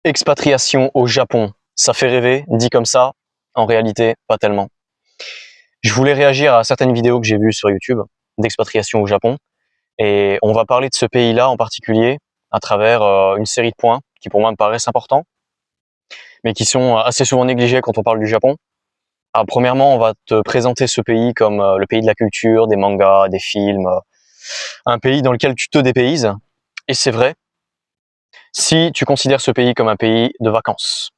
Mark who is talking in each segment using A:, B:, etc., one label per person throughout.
A: Expatriation au Japon, ça fait rêver, dit comme ça, en réalité, pas tellement. Je voulais réagir à certaines vidéos que j'ai vues sur YouTube d'expatriation au Japon, et on va parler de ce pays-là en particulier à travers une série de points qui pour moi me paraissent importants, mais qui sont assez souvent négligés quand on parle du Japon. Alors, premièrement, on va te présenter ce pays comme le pays de la culture, des mangas, des films, un pays dans lequel tu te dépayses, et c'est vrai, si tu considères ce pays comme un pays de vacances.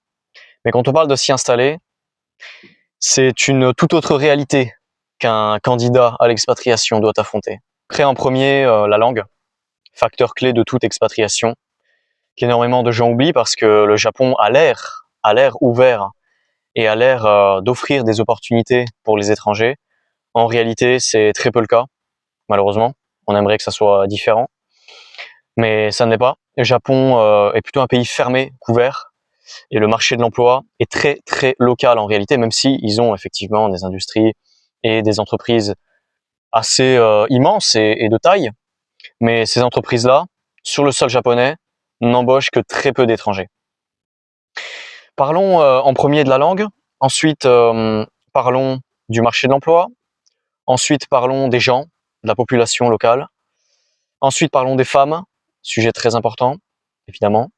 A: Mais quand on parle de s'y installer, c'est une toute autre réalité qu'un candidat à l'expatriation doit affronter. Après, en premier, la langue, facteur clé de toute expatriation, qu'énormément de gens oublient parce que le Japon a l'air ouvert et a l'air d'offrir des opportunités pour les étrangers. En réalité, c'est très peu le cas, malheureusement. On aimerait que ça soit différent, mais ça ne l'est pas. Le Japon est plutôt un pays fermé, couvert, et le marché de l'emploi est très très local en réalité, même si ils ont effectivement des industries et des entreprises assez immenses et de taille, mais ces entreprises-là, sur le sol japonais, n'embauchent que très peu d'étrangers. Parlons en premier de la langue, ensuite parlons du marché de l'emploi, ensuite parlons des gens, de la population locale, ensuite parlons des femmes, sujet très important, évidemment.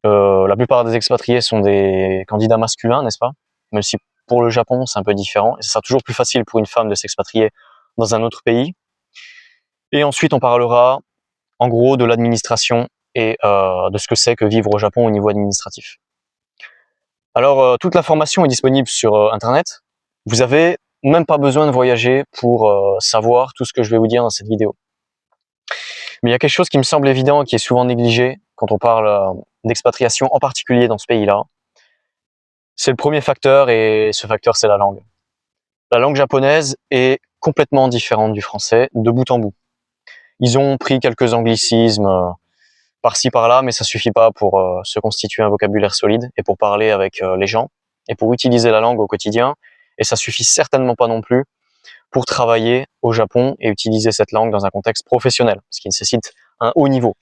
A: La plupart des expatriés sont des candidats masculins, n'est-ce pas? Même si pour le Japon, c'est un peu différent, et ce sera toujours plus facile pour une femme de s'expatrier dans un autre pays. Et ensuite, on parlera en gros de l'administration et de ce que c'est que vivre au Japon au niveau administratif. Alors, toute l'information est disponible sur Internet. Vous avez même pas besoin de voyager pour savoir tout ce que je vais vous dire dans cette vidéo. Mais il y a quelque chose qui me semble évident et qui est souvent négligé quand on parle d'expatriation, en particulier dans ce pays-là. C'est le premier facteur, et ce facteur, c'est la langue. La langue japonaise est complètement différente du français, de bout en bout. Ils ont pris quelques anglicismes par-ci par-là, mais ça suffit pas pour se constituer un vocabulaire solide et pour parler avec les gens et pour utiliser la langue au quotidien. Et ça suffit certainement pas non plus pour travailler au Japon et utiliser cette langue dans un contexte professionnel, ce qui nécessite un haut niveau.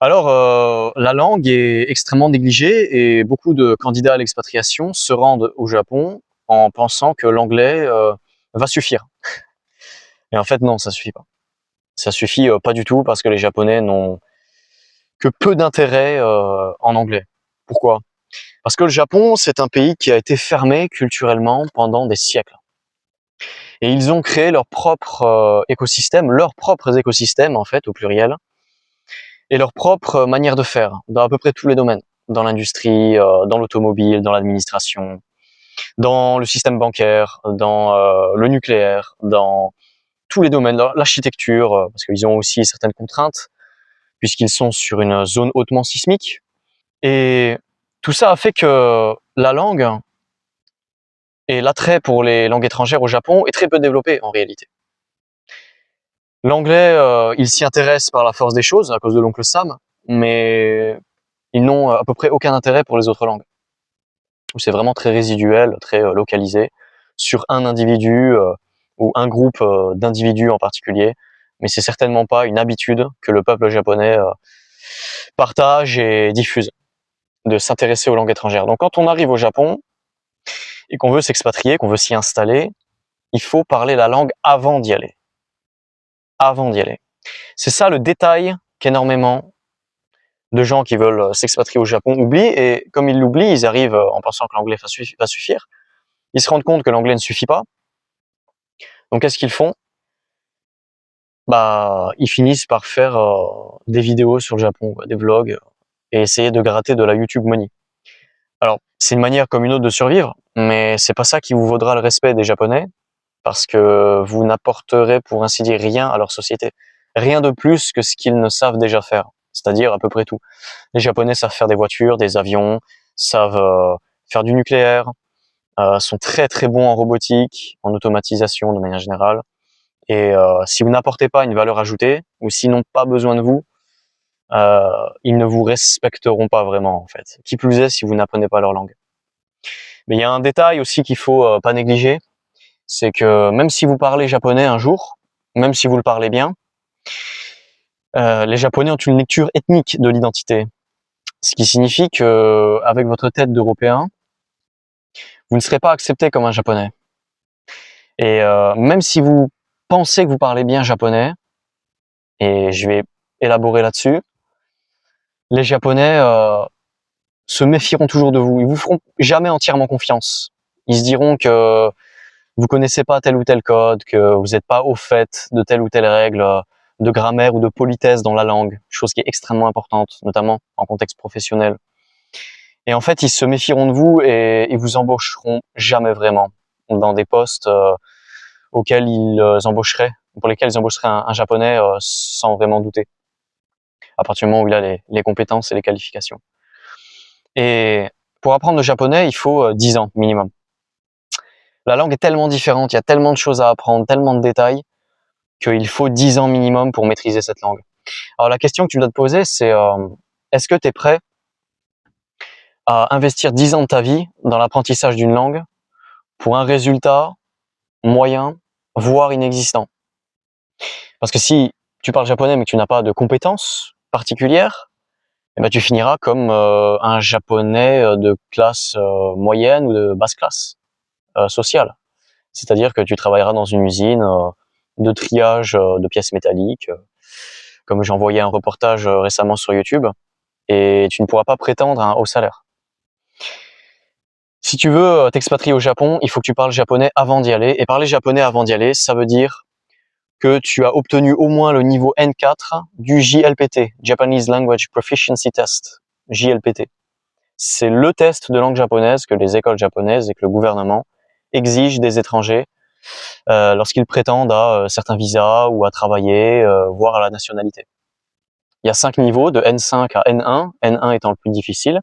A: Alors, la langue est extrêmement négligée et beaucoup de candidats à l'expatriation se rendent au Japon en pensant que l'anglais va suffire. Et en fait, non, ça suffit pas. Ça suffit pas du tout parce que les Japonais n'ont que peu d'intérêt en anglais. Pourquoi? Parce que le Japon, c'est un pays qui a été fermé culturellement pendant des siècles. Et ils ont créé leur propre écosystème, leurs propres écosystèmes en fait, au pluriel, et leur propre manière de faire, dans à peu près tous les domaines. Dans l'industrie, dans l'automobile, dans l'administration, dans le système bancaire, dans le nucléaire, dans tous les domaines, l'architecture, parce qu'ils ont aussi certaines contraintes, puisqu'ils sont sur une zone hautement sismique. Et tout ça a fait que la langue et l'attrait pour les langues étrangères au Japon est très peu développé en réalité. L'anglais, ils s'y intéressent par la force des choses, à cause de l'oncle Sam, mais ils n'ont à peu près aucun intérêt pour les autres langues. C'est vraiment très résiduel, très localisé, sur un individu ou un groupe d'individus en particulier, mais c'est certainement pas une habitude que le peuple japonais partage et diffuse, de s'intéresser aux langues étrangères. Donc quand on arrive au Japon et qu'on veut s'expatrier, qu'on veut s'y installer, il faut parler la langue avant d'y aller. Avant d'y aller. C'est ça le détail qu'énormément de gens qui veulent s'expatrier au Japon oublient, et comme ils l'oublient, ils arrivent en pensant que l'anglais va suffire. Ils se rendent compte que l'anglais ne suffit pas. Donc qu'est-ce qu'ils font? Bah, ils finissent par faire des vidéos sur le Japon, des vlogs, et essayer de gratter de la YouTube money. Alors, c'est une manière comme une autre de survivre, mais c'est pas ça qui vous vaudra le respect des Japonais, parce que vous n'apporterez pour ainsi dire rien à leur société. Rien de plus que ce qu'ils ne savent déjà faire, c'est-à-dire à peu près tout. Les Japonais savent faire des voitures, des avions, savent faire du nucléaire, sont très très bons en robotique, en automatisation de manière générale. Et si vous n'apportez pas une valeur ajoutée, ou s'ils n'ont pas besoin de vous, ils ne vous respecteront pas vraiment en fait. Qui plus est si vous n'apprenez pas leur langue. Mais il y a un détail aussi qu'il faut pas négliger, c'est que même si vous parlez japonais un jour, même si vous le parlez bien, les Japonais ont une lecture ethnique de l'identité. Ce qui signifie que avec votre tête d'Européen, vous ne serez pas accepté comme un Japonais. Et même si vous pensez que vous parlez bien japonais, et je vais élaborer là-dessus, les Japonais se méfieront toujours de vous. Ils vous feront jamais entièrement confiance. Ils se diront que vous connaissez pas tel ou tel code, que vous n'êtes pas au fait de telle ou telle règle de grammaire ou de politesse dans la langue, chose qui est extrêmement importante, notamment en contexte professionnel. Et en fait, ils se méfieront de vous et ils vous embaucheront jamais vraiment dans des postes auxquels ils embaucheraient, pour lesquels ils embaucheraient un japonais sans vraiment douter, à partir du moment où il a les compétences et les qualifications. Et pour apprendre le japonais, il faut 10 ans minimum. La langue est tellement différente, il y a tellement de choses à apprendre, tellement de détails, qu'il faut 10 ans minimum pour maîtriser cette langue. Alors la question que tu dois te poser, c'est est-ce que tu es prêt à investir 10 ans de ta vie dans l'apprentissage d'une langue pour un résultat moyen, voire inexistant? Parce que si tu parles japonais mais que tu n'as pas de compétences particulières, eh ben, tu finiras comme un japonais de classe moyenne ou de basse classe sociale. C'est-à-dire que tu travailleras dans une usine de triage de pièces métalliques, comme j'ai envoyé un reportage récemment sur YouTube, et tu ne pourras pas prétendre à un haut salaire. Si tu veux t'expatrier au Japon, il faut que tu parles japonais avant d'y aller. Et parler japonais avant d'y aller, ça veut dire que tu as obtenu au moins le niveau N4 du JLPT, Japanese Language Proficiency Test, JLPT. C'est le test de langue japonaise que les écoles japonaises et que le gouvernement exigent des étrangers lorsqu'ils prétendent à certains visas ou à travailler, voire à la nationalité. Il y a 5 niveaux, de N5 à N1, N1 étant le plus difficile.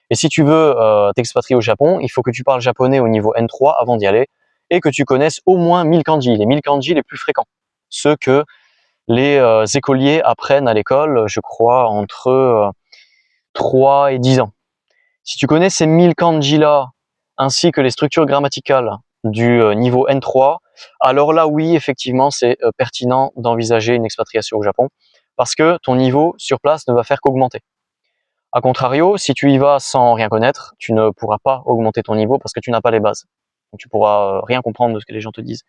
A: Et si tu veux t'expatrier au Japon, il faut que tu parles japonais au niveau N3 avant d'y aller et que tu connaisses au moins 1000 kanji, les 1000 kanji les plus fréquents. Ceux que les écoliers apprennent à l'école, je crois, entre 3 et 10 ans. Si tu connais ces 1000 kanji-là, ainsi que les structures grammaticales du niveau N3, alors là, oui, effectivement, c'est pertinent d'envisager une expatriation au Japon, parce que ton niveau sur place ne va faire qu'augmenter. A contrario, si tu y vas sans rien connaître, tu ne pourras pas augmenter ton niveau parce que tu n'as pas les bases. Donc, tu pourras rien comprendre de ce que les gens te disent.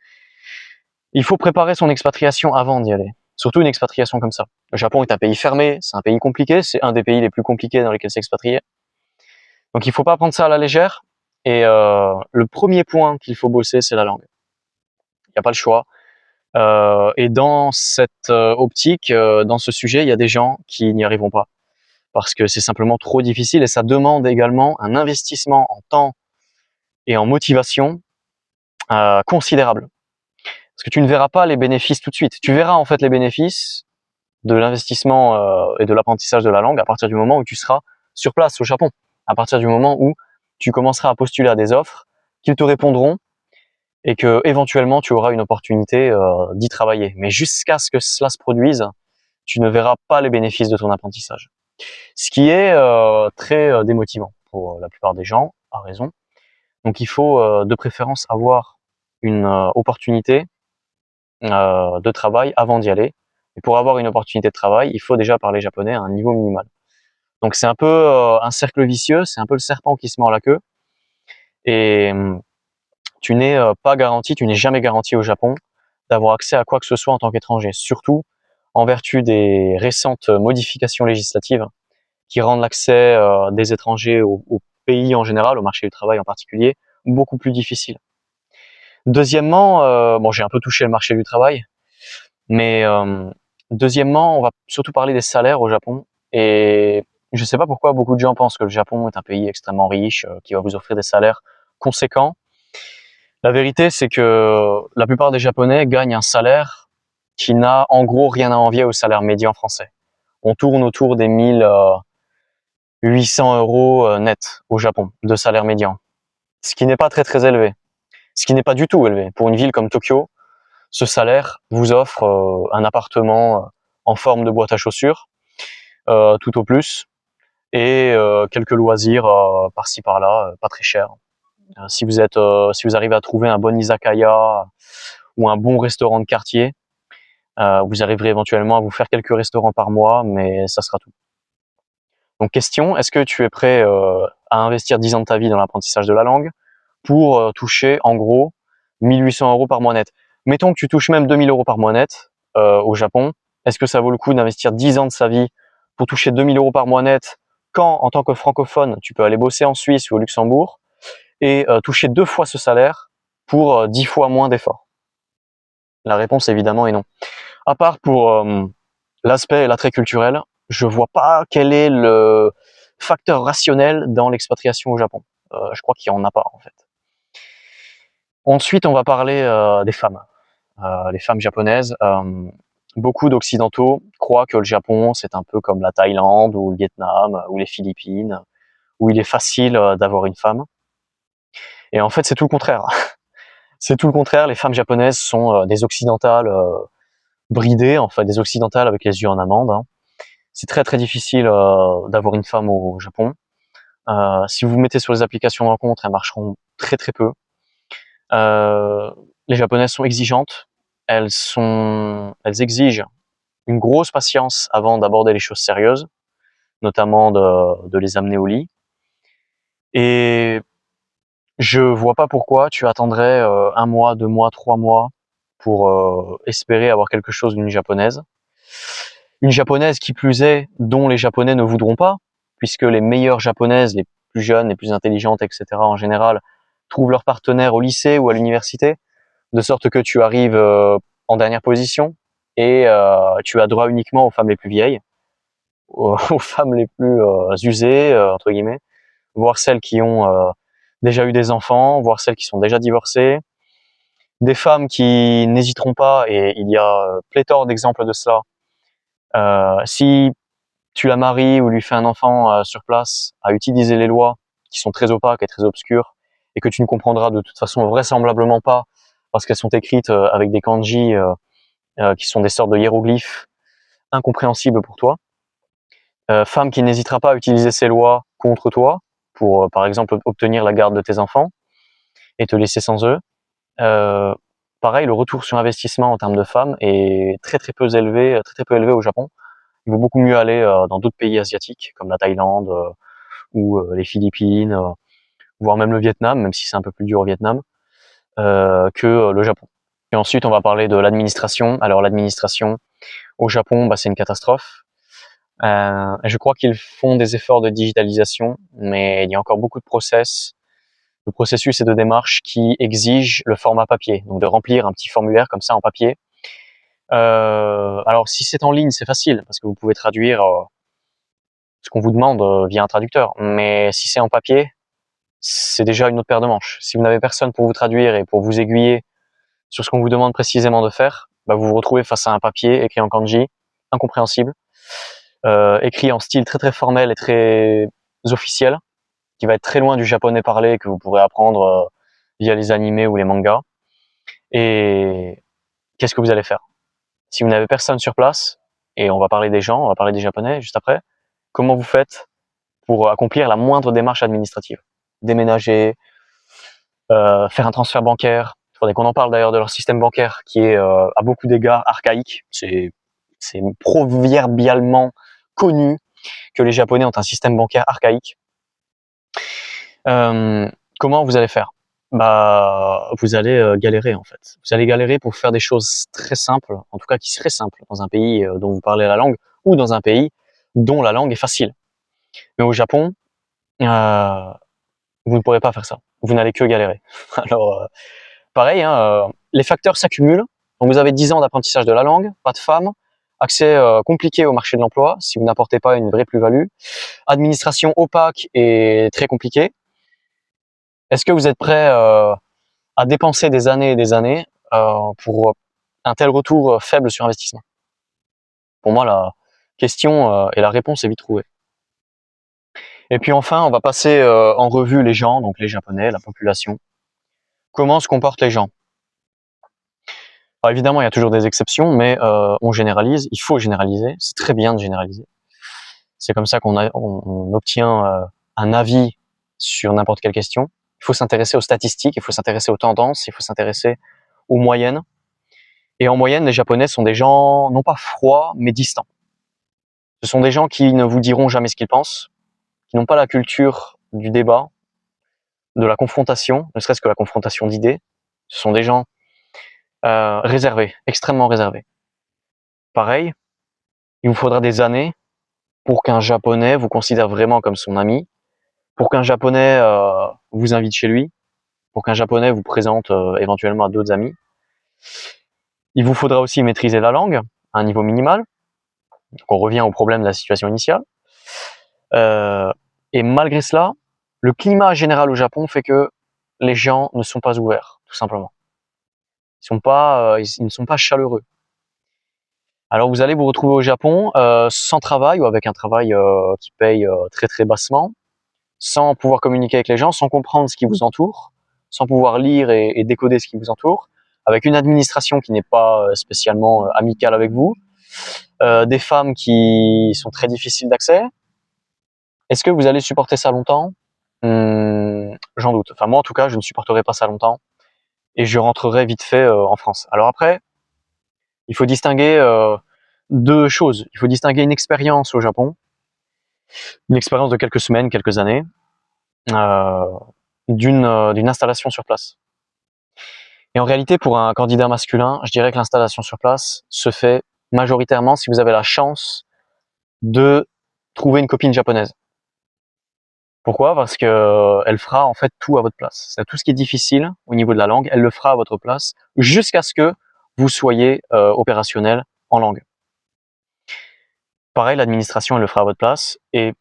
A: Il faut préparer son expatriation avant d'y aller. Surtout une expatriation comme ça. Le Japon est un pays fermé, c'est un pays compliqué, c'est un des pays les plus compliqués dans lesquels s'expatrier. Donc il faut pas prendre ça à la légère. Et le premier point qu'il faut bosser, c'est la langue. Il n'y a pas le choix. Et dans cette optique, dans ce sujet, il y a des gens qui n'y arriveront pas. Parce que c'est simplement trop difficile et ça demande également un investissement en temps et en motivation considérable. Parce que tu ne verras pas les bénéfices tout de suite. Tu verras en fait les bénéfices de l'investissement et de l'apprentissage de la langue à partir du moment où tu seras sur place au Japon. À partir du moment où tu commenceras à postuler à des offres, qu'ils te répondront et que éventuellement tu auras une opportunité d'y travailler. Mais jusqu'à ce que cela se produise, tu ne verras pas les bénéfices de ton apprentissage. Ce qui est très démotivant pour la plupart des gens, à raison. Donc il faut de préférence avoir une opportunité de travail avant d'y aller. Et pour avoir une opportunité de travail, il faut déjà parler japonais à un niveau minimal. Donc c'est un peu un cercle vicieux, c'est un peu le serpent qui se mord la queue. Et tu n'es pas garanti, tu n'es jamais garanti au Japon d'avoir accès à quoi que ce soit en tant qu'étranger, surtout en vertu des récentes modifications législatives qui rendent l'accès des étrangers au pays en général, au marché du travail en particulier, beaucoup plus difficile. Deuxièmement, bon, j'ai un peu touché le marché du travail, mais deuxièmement, on va surtout parler des salaires au Japon. Et je ne sais pas pourquoi beaucoup de gens pensent que le Japon est un pays extrêmement riche, qui va vous offrir des salaires conséquents. La vérité, c'est que la plupart des Japonais gagnent un salaire qui n'a en gros rien à envier au salaire médian français. On tourne autour des 1800 € net au Japon de salaire médian, ce qui n'est pas très très élevé, ce qui n'est pas du tout élevé. Pour une ville comme Tokyo, ce salaire vous offre un appartement en forme de boîte à chaussures, tout au plus, et quelques loisirs par-ci par-là, pas très chers. Si vous arrivez à trouver un bon izakaya ou un bon restaurant de quartier, vous arriverez éventuellement à vous faire quelques restaurants par mois, mais ça sera tout. Donc question, est-ce que tu es prêt à investir 10 ans de ta vie dans l'apprentissage de la langue pour toucher en gros 1800 € par mois net? Mettons que tu touches même 2000 € par mois net au Japon. Est-ce que ça vaut le coup d'investir 10 ans de sa vie pour toucher 2000 € par mois net quand, en tant que francophone, tu peux aller bosser en Suisse ou au Luxembourg et toucher 2 fois ce salaire pour 10 fois moins d'efforts? La réponse évidemment est non. À part pour l'aspect et l'attrait culturel, je vois pas quel est le facteur rationnel dans l'expatriation au Japon. Je crois qu'il y en a pas en fait. Ensuite, on va parler des femmes. Les femmes japonaises. Beaucoup d'occidentaux croient que le Japon c'est un peu comme la Thaïlande ou le Vietnam ou les Philippines, où il est facile d'avoir une femme. Et en fait, c'est tout le contraire. C'est tout le contraire. Les femmes japonaises sont des occidentales bridées, en fait, des occidentales avec les yeux en amande. Hein. C'est très très difficile d'avoir une femme au Japon. Si vous vous mettez sur les applications de rencontre, elles marcheront très très peu. Les japonaises sont exigeantes. Elles exigent une grosse patience avant d'aborder les choses sérieuses, notamment de les amener au lit. Et je vois pas pourquoi tu attendrais 1 mois, 2 mois, 3 mois pour espérer avoir quelque chose d'une japonaise. Une japonaise qui plus est, dont les japonais ne voudront pas, puisque les meilleures japonaises, les plus jeunes, les plus intelligentes, etc. en général, trouvent leur partenaire au lycée ou à l'université, de sorte que tu arrives en dernière position et tu as droit uniquement aux femmes les plus vieilles, aux femmes les plus usées, entre guillemets, voire celles qui ont déjà eu des enfants, voire celles qui sont déjà divorcées, des femmes qui n'hésiteront pas, et il y a pléthore d'exemples de cela. Si tu la maries ou lui fais un enfant sur place, à utiliser les lois qui sont très opaques et très obscures et que tu ne comprendras de toute façon vraisemblablement pas parce qu'elles sont écrites avec des kanji qui sont des sortes de hiéroglyphes incompréhensibles pour toi. Femme qui n'hésitera pas à utiliser ces lois contre toi pour par exemple obtenir la garde de tes enfants et te laisser sans eux. Pareil, le retour sur investissement en termes de femmes est très très peu élevé au Japon. Il vaut beaucoup mieux aller dans d'autres pays asiatiques comme la Thaïlande ou les Philippines, voire même le Vietnam, même si c'est un peu plus dur au Vietnam, que le Japon. Et ensuite, on va parler de l'administration. Alors l'administration au Japon, bah, c'est une catastrophe. Je crois qu'ils font des efforts de digitalisation, mais il y a encore beaucoup de processus et de démarches qui exigent le format papier, donc de remplir un petit formulaire comme ça en papier. Alors si c'est en ligne, c'est facile parce que vous pouvez traduire ce qu'on vous demande via un traducteur. Mais si c'est en papier, c'est déjà une autre paire de manches. Si vous n'avez personne pour vous traduire et pour vous aiguiller sur ce qu'on vous demande précisément de faire, bah vous vous retrouvez face à un papier écrit en kanji, incompréhensible, écrit en style très très formel et très officiel, qui va être très loin du japonais parlé que vous pourrez apprendre via les animés ou les mangas. Et qu'est-ce que vous allez faire? Si vous n'avez personne sur place, et on va parler des gens, on va parler des japonais juste après, comment vous faites pour accomplir la moindre démarche administrative? Déménager, faire un transfert bancaire. Il faudrait qu'on en parle d'ailleurs de leur système bancaire qui est à beaucoup d'égards archaïque. C'est proverbialement connu que les Japonais ont un système bancaire archaïque. Comment vous allez faire? Bah, vous allez galérer en fait. Vous allez galérer pour faire des choses très simples, en tout cas qui seraient simples dans un pays dont vous parlez la langue ou dans un pays dont la langue est facile. Mais au Japon, vous ne pourrez pas faire ça. Vous n'allez que galérer. Alors, pareil, hein, les facteurs s'accumulent. Donc vous avez 10 ans d'apprentissage de la langue, pas de femmes, accès compliqué au marché de l'emploi si vous n'apportez pas une vraie plus-value, administration opaque et très compliquée. Est-ce que vous êtes prêt à dépenser des années et des années pour un tel retour faible sur investissement? Pour moi, la question et la réponse est vite trouvée. Et puis enfin, on va passer en revue les gens, donc les Japonais, la population. Comment se comportent les gens? Alors évidemment, il y a toujours des exceptions, mais on généralise. Il faut généraliser. C'est très bien de généraliser. C'est comme ça on obtient un avis sur n'importe quelle question. Il faut s'intéresser aux statistiques, il faut s'intéresser aux tendances, il faut s'intéresser aux moyennes. Et en moyenne, les Japonais sont des gens non pas froids, mais distants. Ce sont des gens qui ne vous diront jamais ce qu'ils pensent, qui n'ont pas la culture du débat, de la confrontation, ne serait-ce que la confrontation d'idées. Ce sont des gens réservés, extrêmement réservés. Pareil, il vous faudra des années pour qu'un Japonais vous considère vraiment comme son ami, pour qu'un Japonais vous invite chez lui, pour qu'un Japonais vous présente éventuellement à d'autres amis. Il vous faudra aussi maîtriser la langue à un niveau minimal. Donc on revient au problème de la situation initiale. Et malgré cela, le climat général au Japon fait que les gens ne sont pas ouverts, tout simplement. Ils ne sont pas chaleureux. Alors vous allez vous retrouver au Japon sans travail ou avec un travail qui paye très très bassement, sans pouvoir communiquer avec les gens, sans comprendre ce qui vous entoure, sans pouvoir lire et décoder ce qui vous entoure, avec une administration qui n'est pas spécialement amicale avec vous, des femmes qui sont très difficiles d'accès. Est-ce que vous allez supporter ça longtemps? J'en doute. Enfin moi en tout cas, je ne supporterai pas ça longtemps et je rentrerai vite fait en France. Alors après, il faut distinguer deux choses. Il faut distinguer une expérience au Japon, une expérience de quelques semaines, quelques années, euh, d'une installation sur place. Et en réalité, pour un candidat masculin, je dirais que l'installation sur place se fait majoritairement si vous avez la chance de trouver une copine japonaise. Pourquoi? Parce que elle fera en fait tout à votre place. C'est tout ce qui est difficile au niveau de la langue, elle le fera à votre place jusqu'à ce que vous soyez opérationnel en langue. Pareil, l'administration elle le fera à votre place et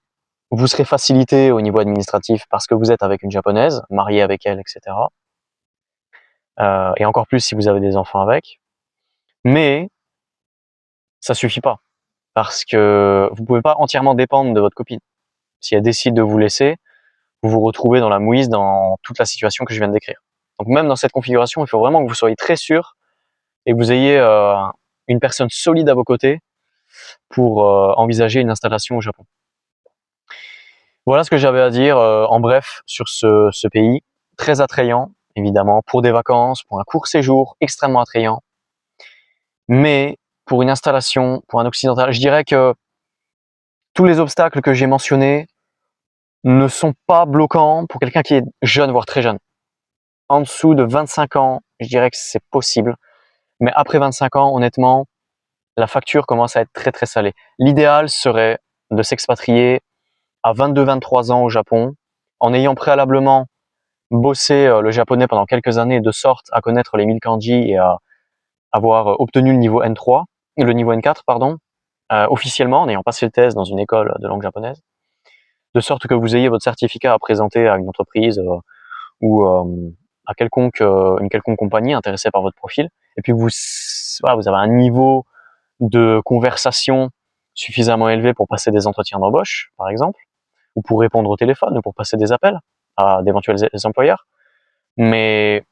A: vous serez facilité au niveau administratif parce que vous êtes avec une japonaise, marié avec elle, etc. Et encore plus si vous avez des enfants avec. Mais ça suffit pas parce que vous pouvez pas entièrement dépendre de votre copine. Si elle décide de vous laisser, vous vous retrouvez dans la mouise dans toute la situation que je viens de décrire. Donc même dans cette configuration, il faut vraiment que vous soyez très sûr et que vous ayez une personne solide à vos côtés pour envisager une installation au Japon. Voilà ce que j'avais à dire en bref sur ce pays, très attrayant évidemment pour des vacances, pour un court séjour, extrêmement attrayant. Mais pour une installation, pour un occidental, je dirais que tous les obstacles que j'ai mentionnés ne sont pas bloquants pour quelqu'un qui est jeune, voire très jeune. En dessous de 25 ans, je dirais que c'est possible. Mais après 25 ans, honnêtement, la facture commence à être très très salée. L'idéal serait de s'expatrier à 22-23 ans au Japon, en ayant préalablement bossé le japonais pendant quelques années de sorte à connaître les 1000 kanji et à avoir obtenu le niveau N3, le niveau N4, pardon, officiellement, en ayant passé le test dans une école de langue japonaise, de sorte que vous ayez votre certificat à présenter à une entreprise ou à une quelconque compagnie intéressée par votre profil, et puis voilà, vous avez un niveau de conversation suffisamment élevé pour passer des entretiens d'embauche, par exemple, ou pour répondre au téléphone, ou pour passer des appels à d'éventuels employeurs. Mais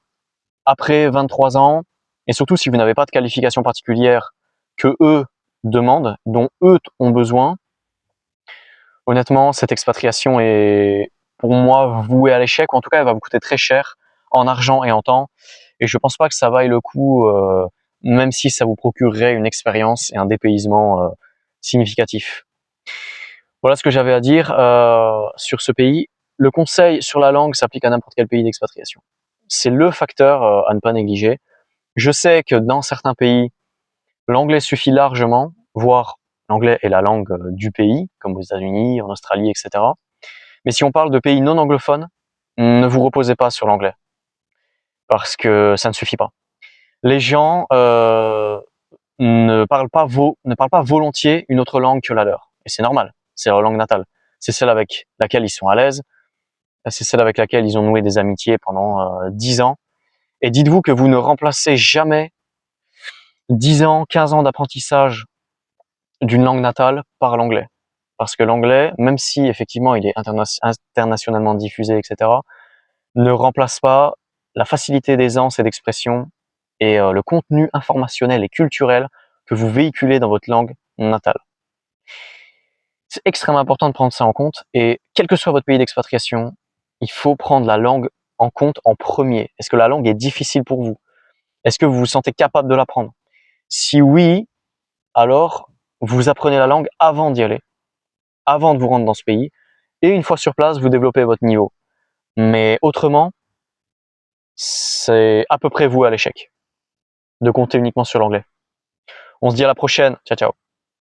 A: après 23 ans, et surtout si vous n'avez pas de qualification particulière que eux demandent, dont eux ont besoin, honnêtement, cette expatriation est pour moi vouée à l'échec, ou en tout cas elle va vous coûter très cher en argent et en temps, et je pense pas que ça vaille le coup, même si ça vous procurerait une expérience et un dépaysement significatif. Voilà ce que j'avais à dire sur ce pays. Le conseil sur la langue s'applique à n'importe quel pays d'expatriation. C'est le facteur à ne pas négliger. Je sais que dans certains pays, l'anglais suffit largement, voire l'anglais est la langue du pays, comme aux États-Unis, en Australie, etc. Mais si on parle de pays non anglophones, ne vous reposez pas sur l'anglais, parce que ça ne suffit pas. Les gens ne parlent pas volontiers une autre langue que la leur, et c'est normal, c'est leur langue natale. C'est celle avec laquelle ils sont à l'aise, c'est celle avec laquelle ils ont noué des amitiés pendant 10 ans. Et dites-vous que vous ne remplacez jamais 10 ans, 15 ans d'apprentissage d'une langue natale par l'anglais. Parce que l'anglais, même si effectivement il est internationalement diffusé, etc., ne remplace pas la facilité d'aisance et d'expression et le contenu informationnel et culturel que vous véhiculez dans votre langue natale. C'est extrêmement important de prendre ça en compte et quel que soit votre pays d'expatriation, il faut prendre la langue en compte en premier. Est-ce que la langue est difficile pour vous? Est-ce que vous vous sentez capable de l'apprendre? Si oui, alors vous apprenez la langue avant d'y aller, avant de vous rendre dans ce pays. Et une fois sur place, vous développez votre niveau. Mais autrement, c'est à peu près voué à l'échec de compter uniquement sur l'anglais. On se dit à la prochaine. Ciao, ciao.